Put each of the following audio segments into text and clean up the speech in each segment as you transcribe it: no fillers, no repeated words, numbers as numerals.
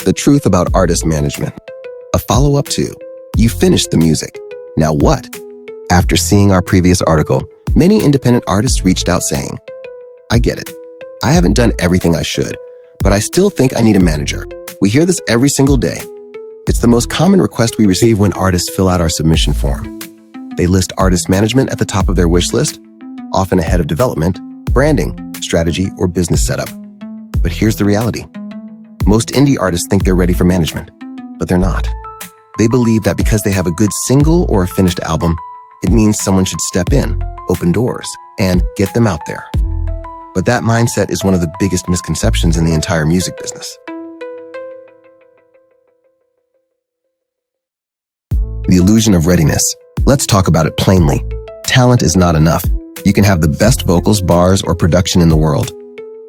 The truth about artist management. A follow-up to, you finished the music. Now what? After seeing our previous article, many independent artists reached out saying, I get it. I haven't done everything I should, but I still think I need a manager. We hear this every single day. It's the most common request we receive when artists fill out our submission form. They list artist management at the top of their wish list, often ahead of development, branding, strategy, or business setup. But here's the reality. Most indie artists think they're ready for management, but they're not. They believe that because they have a good single or a finished album, it means someone should step in, open doors, and get them out there. But that mindset is one of the biggest misconceptions in the entire music business. The illusion of readiness. Let's talk about it plainly. Talent is not enough. You can have the best vocals, bars, or production in the world.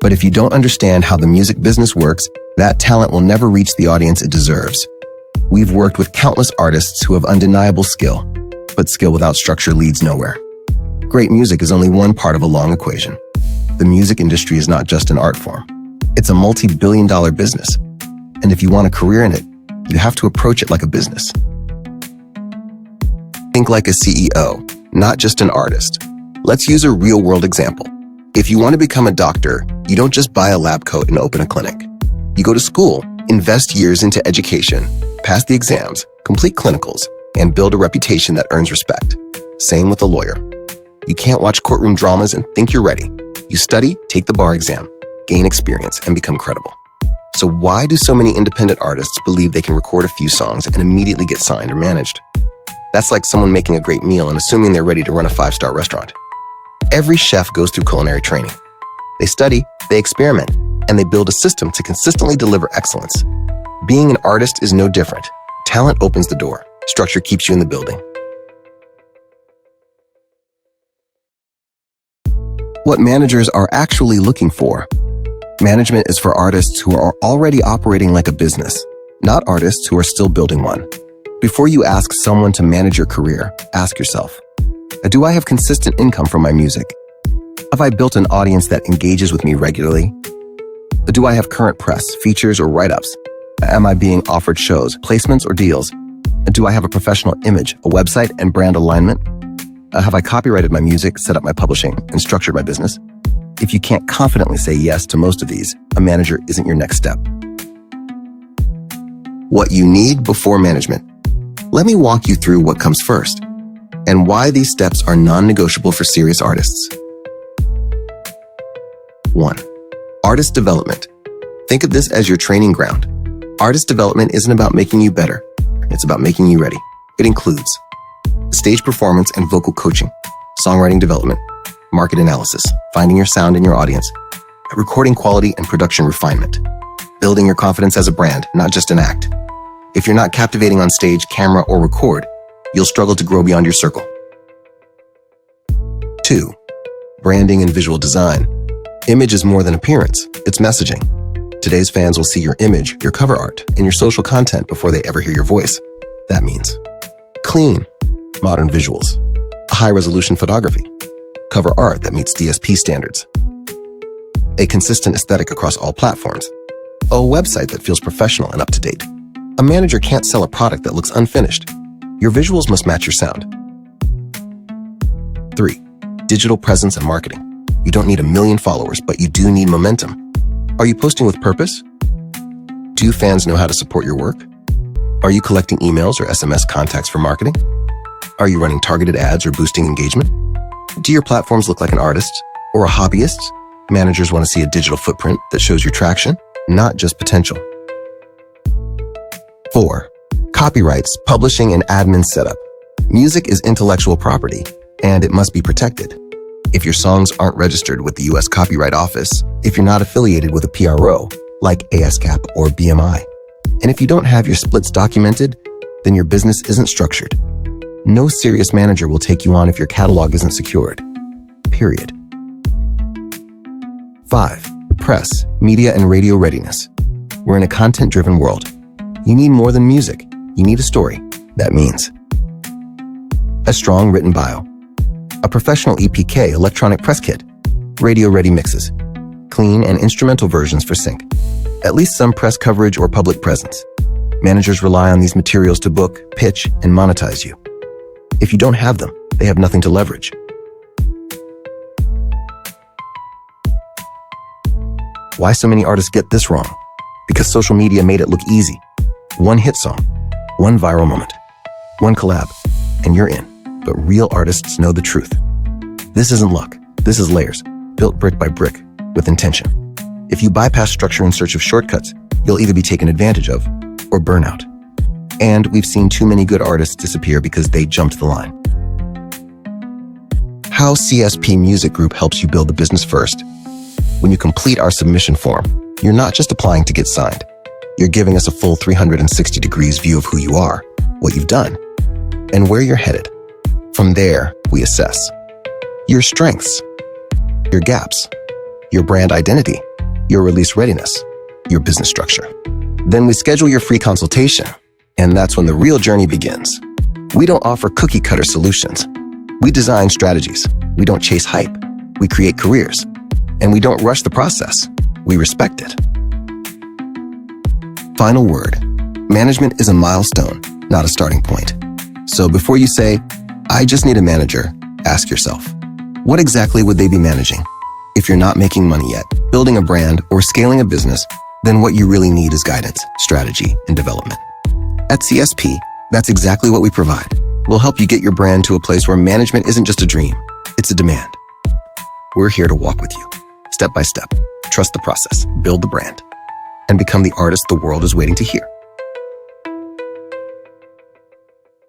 But if you don't understand how the music business works, that talent will never reach the audience it deserves. We've worked with countless artists who have undeniable skill, but skill without structure leads nowhere. Great music is only one part of a long equation. The music industry is not just an art form. It's a multi-billion-dollar business. And if you want a career in it, you have to approach it like a business. Think like a CEO, not just an artist. Let's use a real-world example. If you want to become a doctor, you don't just buy a lab coat and open a clinic. You go to school, invest years into education, pass the exams, complete clinicals, and build a reputation that earns respect. Same with a lawyer. You can't watch courtroom dramas and think you're ready. You study, take the bar exam, gain experience, and become credible. So why do so many independent artists believe they can record a few songs and immediately get signed or managed? That's like someone making a great meal and assuming they're ready to run a 5-star restaurant. Every chef goes through culinary training. They study, they experiment, and they build a system to consistently deliver excellence. Being an artist is no different. Talent opens the door. Structure keeps you in the building. What managers are actually looking for. Management is for artists who are already operating like a business, not artists who are still building one. Before you ask someone to manage your career, ask yourself, do I have consistent income from my music? Have I built an audience that engages with me regularly? Do I have current press, features, or write-ups? Am I being offered shows, placements, or deals? Do I have a professional image, a website, and brand alignment? Have I copyrighted my music, set up my publishing, and structured my business? If you can't confidently say yes to most of these, a manager isn't your next step. What you need before management. Let me walk you through what comes first and why these steps are non-negotiable for serious artists. 1. Artist development. Think of this as your training ground. Artist development isn't about making you better. It's about making you ready. It includes stage performance and vocal coaching, songwriting development, market analysis, finding your sound and your audience, recording quality and production refinement, building your confidence as a brand, not just an act. If you're not captivating on stage, camera, or record, you'll struggle to grow beyond your circle. 2. Branding and visual design. Image is more than appearance, it's messaging. Today's fans will see your image, your cover art, and your social content before they ever hear your voice. That means clean, modern visuals, high-resolution photography, cover art that meets DSP standards, a consistent aesthetic across all platforms, a website that feels professional and up-to-date. A manager can't sell a product that looks unfinished. Your visuals must match your sound. 3. Digital presence and marketing. You don't need 1 million followers, but you do need momentum. Are you posting with purpose? Do fans know how to support your work? Are you collecting emails or SMS contacts for marketing? Are you running targeted ads or boosting engagement? Do your platforms look like an artist or a hobbyist? Managers want to see a digital footprint that shows your traction, not just potential. 4. Copyrights, publishing, and admin setup. Music is intellectual property, and it must be protected. If your songs aren't registered with the US Copyright Office, if you're not affiliated with a PRO, like ASCAP or BMI, and if you don't have your splits documented, then your business isn't structured. No serious manager will take you on if your catalog isn't secured. Period. 5. Press, media, and radio readiness. We're in a content-driven world. You need more than music. You need a story. That means a strong written bio, a professional EPK electronic press kit, radio-ready mixes, clean and instrumental versions for sync, at least some press coverage or public presence. Managers rely on these materials to book, pitch, and monetize you. If you don't have them, they have nothing to leverage. Why so many artists get this wrong? Because social media made it look easy. One hit song, one viral moment, one collab, and you're in. But real artists know the truth. This isn't luck. This is layers, built brick by brick, with intention. If you bypass structure in search of shortcuts, you'll either be taken advantage of or burn out. And we've seen too many good artists disappear because they jumped the line. How CSP Music Group helps you build the business first. When you complete our submission form, you're not just applying to get signed. You're giving us a full 360 degrees view of who you are, what you've done, and where you're headed. From there, we assess your strengths, your gaps, your brand identity, your release readiness, your business structure. Then we schedule your free consultation, and that's when the real journey begins. We don't offer cookie-cutter solutions. We design strategies. We don't chase hype. We create careers. And we don't rush the process. We respect it. Final word. Management is a milestone, not a starting point. So before you say, I just need a manager, ask yourself, what exactly would they be managing? If you're not making money yet, building a brand, or scaling a business, then what you really need is guidance, strategy, and development. At CSP, that's exactly what we provide. We'll help you get your brand to a place where management isn't just a dream, it's a demand. We're here to walk with you, step by step. Trust the process, build the brand, and become the artist the world is waiting to hear.